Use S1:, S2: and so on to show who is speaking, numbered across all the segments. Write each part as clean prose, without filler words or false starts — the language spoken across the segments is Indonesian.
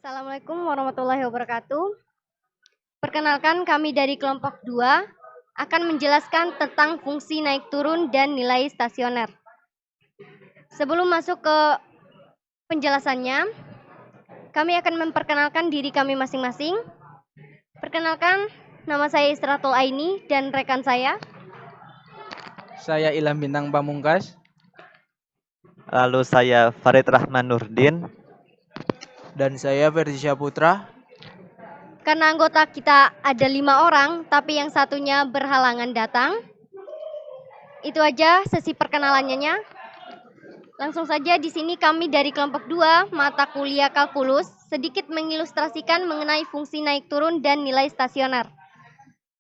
S1: Assalamualaikum warahmatullahi wabarakatuh. Perkenalkan kami dari kelompok 2 akan menjelaskan tentang fungsi naik turun dan nilai stasioner. Sebelum masuk ke penjelasannya, kami akan memperkenalkan diri kami masing-masing. Perkenalkan, nama saya Istratul Aini dan rekan saya.
S2: Saya Ilham Bintang Pamungkas.
S3: Lalu saya Farid Rahman Nurdin.
S2: Dan saya Fersisya Putra.
S1: Karena anggota kita ada 5 orang, tapi yang satunya berhalangan datang. Itu aja sesi perkenalannya. Langsung saja di sini kami dari kelompok 2 mata kuliah kalkulus sedikit mengilustrasikan mengenai fungsi naik turun dan nilai stasioner.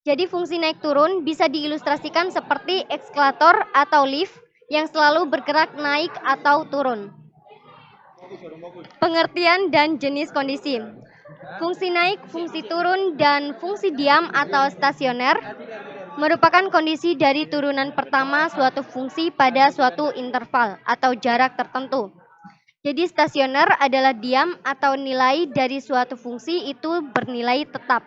S1: Jadi fungsi naik turun bisa diilustrasikan seperti eskalator atau lift yang selalu bergerak naik atau turun. Pengertian dan jenis kondisi. Fungsi naik, fungsi turun, dan fungsi diam atau stasioner merupakan kondisi dari turunan pertama suatu fungsi pada suatu interval atau jarak tertentu. Jadi stasioner adalah diam atau nilai dari suatu fungsi itu bernilai tetap.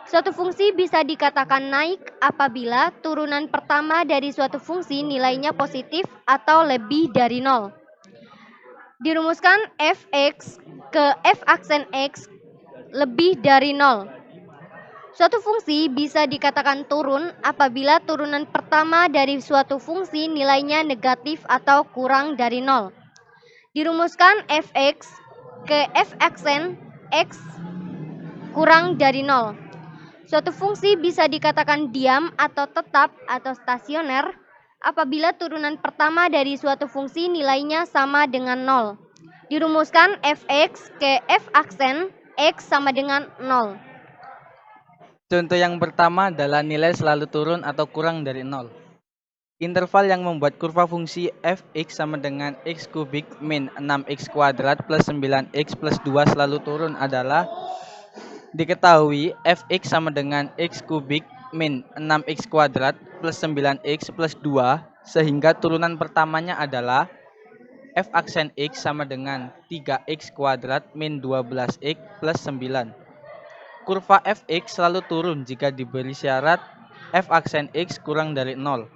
S1: Suatu fungsi bisa dikatakan naik apabila turunan pertama dari suatu fungsi nilainya positif atau lebih dari 0. Dirumuskan fx ke f aksen x lebih dari 0. Suatu fungsi bisa dikatakan turun apabila turunan pertama dari suatu fungsi nilainya negatif atau kurang dari 0. Dirumuskan fx ke f aksen x kurang dari 0. Suatu fungsi bisa dikatakan diam atau tetap atau stasioner apabila turunan pertama dari suatu fungsi nilainya sama dengan 0. Dirumuskan fx ke f aksen x sama dengan 0.
S2: Contoh yang pertama adalah nilai selalu turun atau kurang dari 0. Interval yang membuat kurva fungsi fx sama dengan x kubik min 6x kuadrat plus 9x plus 2 selalu turun adalah diketahui fx sama dengan x kubik min 6x kuadrat plus 9x plus 2 sehingga turunan pertamanya adalah f aksen x sama dengan 3x kuadrat min 12x plus 9. Kurva fx selalu turun jika diberi syarat f aksen x kurang dari 0.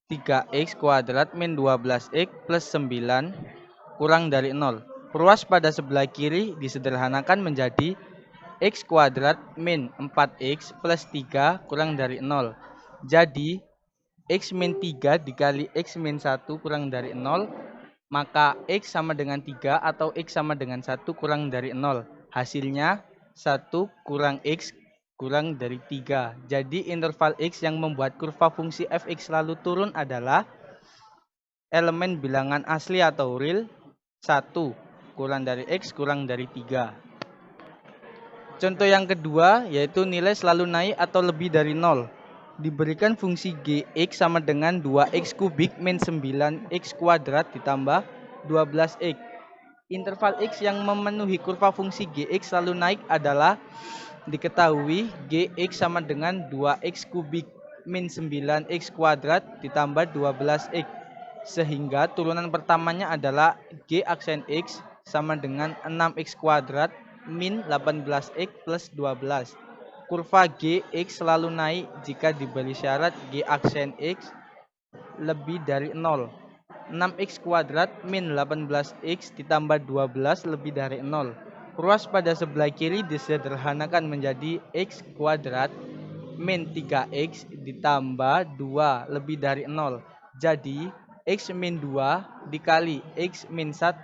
S2: 3x kuadrat min 12x plus 9 kurang dari 0. Ruas pada sebelah kiri disederhanakan menjadi x kuadrat min 4x plus 3 kurang dari 0. Jadi, x min 3 dikali x min 1 kurang dari 0, maka x sama dengan 3 atau x sama dengan 1 kurang dari 0. Hasilnya 1 kurang x kurang dari 3. Jadi interval x yang membuat kurva fungsi fx selalu turun adalah elemen bilangan asli atau real 1 kurang dari x kurang dari 3. Contoh yang kedua yaitu nilai selalu naik atau lebih dari 0. Diberikan fungsi gx sama dengan 2x kubik min 9x kuadrat ditambah 12x. Interval x yang memenuhi kurva fungsi gx selalu naik adalah diketahui gx sama dengan 2x kubik min 9x kuadrat ditambah 12x. Sehingga turunan pertamanya adalah g aksen x sama dengan 6x kuadrat min 18x plus 12. Kurva gx selalu naik jika diberi syarat g aksen x lebih dari 0. 6x kuadrat min 18x ditambah 12 lebih dari 0. Ruas pada sebelah kiri disederhanakan menjadi x kuadrat min 3x ditambah 2 lebih dari 0. Jadi, x min 2 dikali x min 1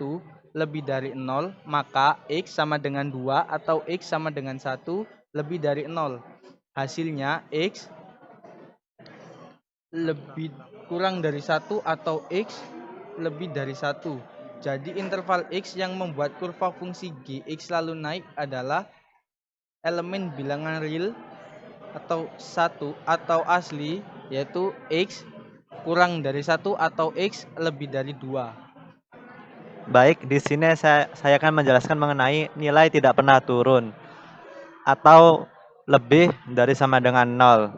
S2: lebih dari 0, maka x sama dengan 2 atau x sama dengan 1 lebih dari 0. Hasilnya x lebih kurang dari 1 atau x lebih dari 1. Jadi interval x yang membuat kurva fungsi gx selalu naik adalah elemen bilangan real atau 1 atau asli yaitu x kurang dari 1 atau x lebih dari 2.
S3: Baik, di sini saya akan menjelaskan mengenai nilai tidak pernah turun atau lebih dari sama dengan 0.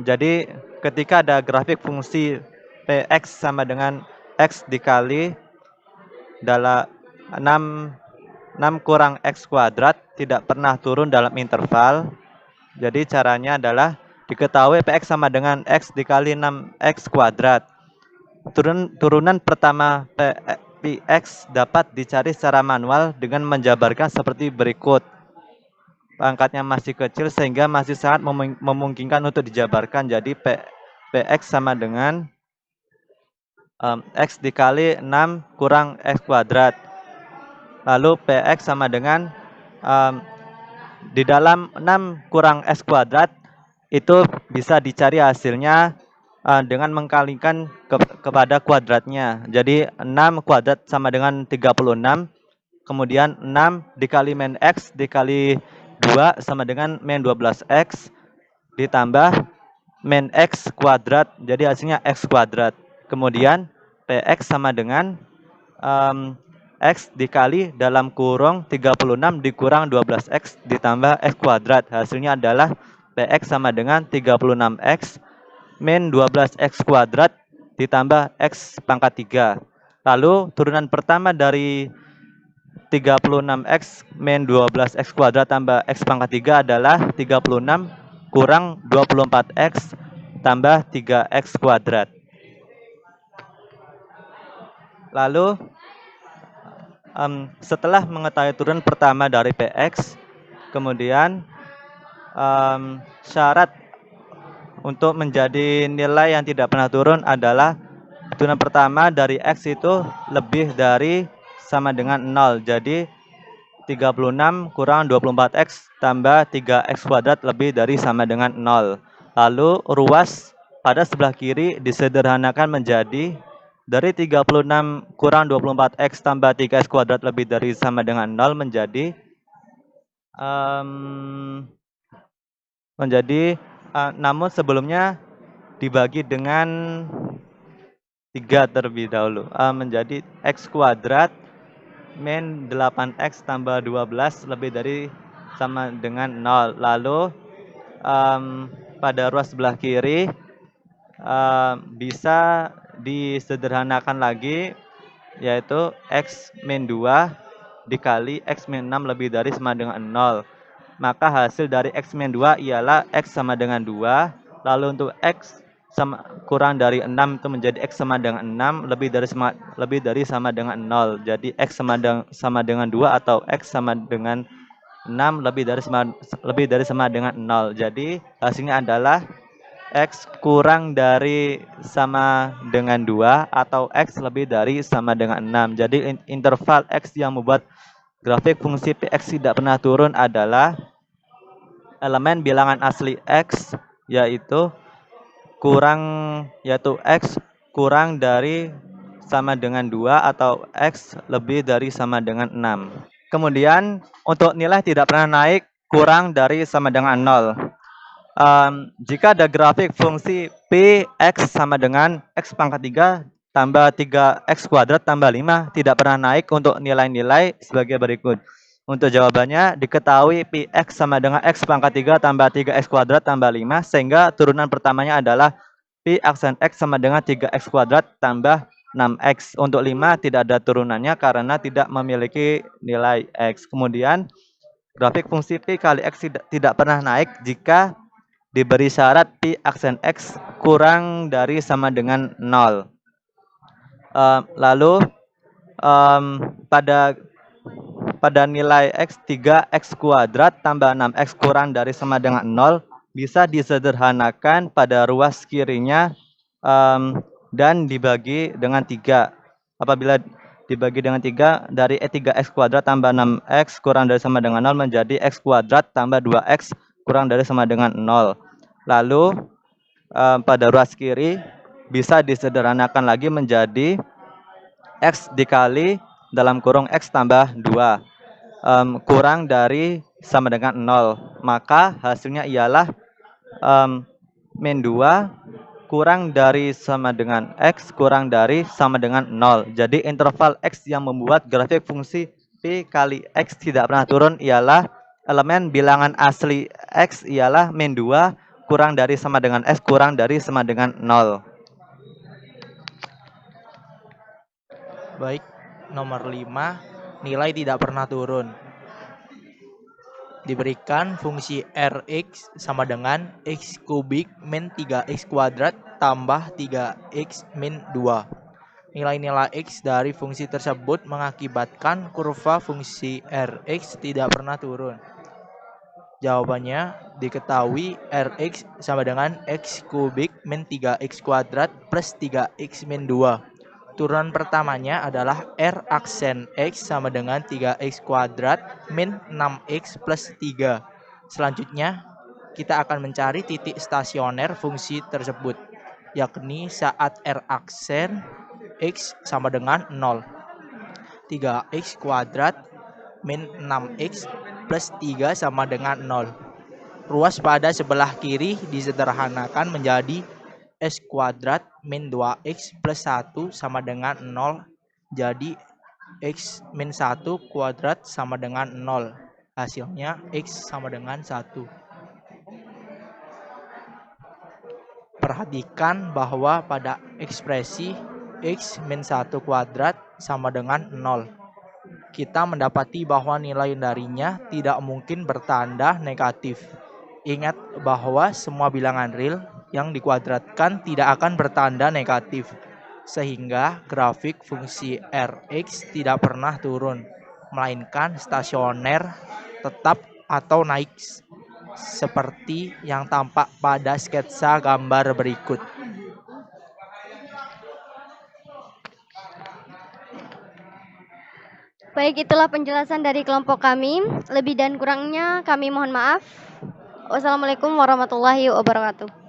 S3: Jadi ketika ada grafik fungsi px sama dengan x dikali dalam 6 6 kurang X kuadrat tidak pernah turun dalam interval. Jadi caranya adalah diketahui Px sama dengan X dikali 6X kuadrat. Turunan pertama Px dapat dicari secara manual dengan menjabarkan seperti berikut. Pangkatnya masih kecil sehingga masih sangat memungkinkan untuk dijabarkan. Jadi Px sama dengan X dikali 6 kurang X kuadrat. Lalu Px sama dengan di dalam 6 kurang X kuadrat itu bisa dicari hasilnya dengan mengkalikan kepada kuadratnya. Jadi 6 kuadrat sama dengan 36. Kemudian 6 dikali min X dikali 2 sama dengan min 12X ditambah min X kuadrat. Jadi hasilnya X kuadrat. Kemudian Px sama dengan X dikali dalam kurung 36 dikurang 12X ditambah X kuadrat. Hasilnya adalah Px sama dengan 36X min 12X kuadrat ditambah X pangkat 3. Lalu turunan pertama dari 36X min 12X kuadrat tambah X pangkat 3 adalah 36 kurang 24X tambah 3X kuadrat. Lalu setelah mengetahui turunan pertama dari Px, kemudian syarat untuk menjadi nilai yang tidak pernah turun adalah turunan pertama dari X itu lebih dari sama dengan 0. Jadi 36 kurang 24X tambah 3X kuadrat lebih dari sama dengan 0. Lalu ruas pada sebelah kiri disederhanakan menjadi dari 36 kurang 24X tambah 3X kuadrat lebih dari sama dengan 0 menjadi namun sebelumnya dibagi dengan 3 terlebih dahulu. Menjadi X kuadrat min 8X tambah 12 lebih dari sama dengan 0. Lalu pada ruas sebelah kiri bisa disederhanakan lagi, yaitu X min 2 dikali X min 6 lebih dari sama dengan 0. Maka hasil dari X min 2 ialah X sama dengan 2. Lalu untuk X kurang dari 6 itu menjadi X sama dengan 6 lebih dari sama dengan 0. Jadi X sama dengan 2 atau X sama dengan 6 lebih dari sama dengan 0. Jadi hasilnya adalah X kurang dari sama dengan 2 atau X lebih dari sama dengan 6. Jadi interval X yang membuat grafik fungsi Px tidak pernah turun adalah elemen bilangan asli X yaitu X kurang dari sama dengan 2 atau X lebih dari sama dengan 6. Kemudian untuk nilai tidak pernah naik kurang dari sama dengan 0. Jika ada grafik fungsi Px sama dengan X pangkat 3 tambah 3X kuadrat tambah 5 tidak pernah naik untuk nilai-nilai sebagai berikut. Untuk jawabannya diketahui Px sama dengan X pangkat 3 tambah 3X kuadrat tambah 5 sehingga turunan pertamanya adalah Pi aksen X sama dengan 3X kuadrat tambah 6X. Untuk 5 tidak ada turunannya karena tidak memiliki nilai X. Kemudian grafik fungsi Pi kali X tidak pernah naik jika diberi syarat Pi aksen X kurang dari sama dengan 0. Lalu pada nilai X 3X kuadrat tambah 6X kurang dari sama dengan 0 bisa disederhanakan pada ruas kirinya dan dibagi dengan 3. Apabila dibagi dengan 3 dari 3X kuadrat tambah 6X kurang dari sama dengan 0 menjadi X kuadrat tambah 2X kurang dari sama dengan 0. Lalu pada ruas kiri bisa disederhanakan lagi menjadi X dikali dalam kurung X tambah 2 kurang dari sama dengan 0. Maka hasilnya ialah min 2 kurang dari sama dengan X kurang dari sama dengan 0. Jadi interval X yang membuat grafik fungsi Pi kali X tidak pernah turun ialah elemen bilangan asli X ialah min 2 kurang dari sama dengan X kurang dari sama dengan 0.
S4: Baik, nomor 5. nilai tidak pernah turun. Diberikan fungsi Rx sama dengan x kubik min 3x kuadrat tambah 3x min 2. Nilai-nilai x dari fungsi tersebut mengakibatkan kurva fungsi Rx tidak pernah turun. Jawabannya diketahui Rx sama dengan x kubik min 3x kuadrat plus 3x min 2. Turunan pertamanya adalah R aksen X sama dengan 3X kuadrat min 6X plus 3. Selanjutnya, kita akan mencari titik stasioner fungsi tersebut, yakni saat R aksen X sama dengan 0. 3X kuadrat min 6X plus 3 sama dengan 0. Ruas pada sebelah kiri disederhanakan menjadi x kuadrat min 2x plus 1 sama dengan 0. Jadi x min 1 kuadrat sama dengan 0. Hasilnya x sama dengan 1. Perhatikan bahwa pada ekspresi x min 1 kuadrat sama dengan 0, kita mendapati bahwa nilai darinya tidak mungkin bertanda negatif. Ingat bahwa semua bilangan real yang dikuadratkan tidak akan bertanda negatif, sehingga grafik fungsi Rx tidak pernah turun, melainkan stasioner, tetap atau naik, seperti yang tampak pada sketsa gambar berikut.
S1: Baik, itulah penjelasan dari kelompok kami. Lebih dan kurangnya kami mohon maaf. Wassalamualaikum warahmatullahi wabarakatuh.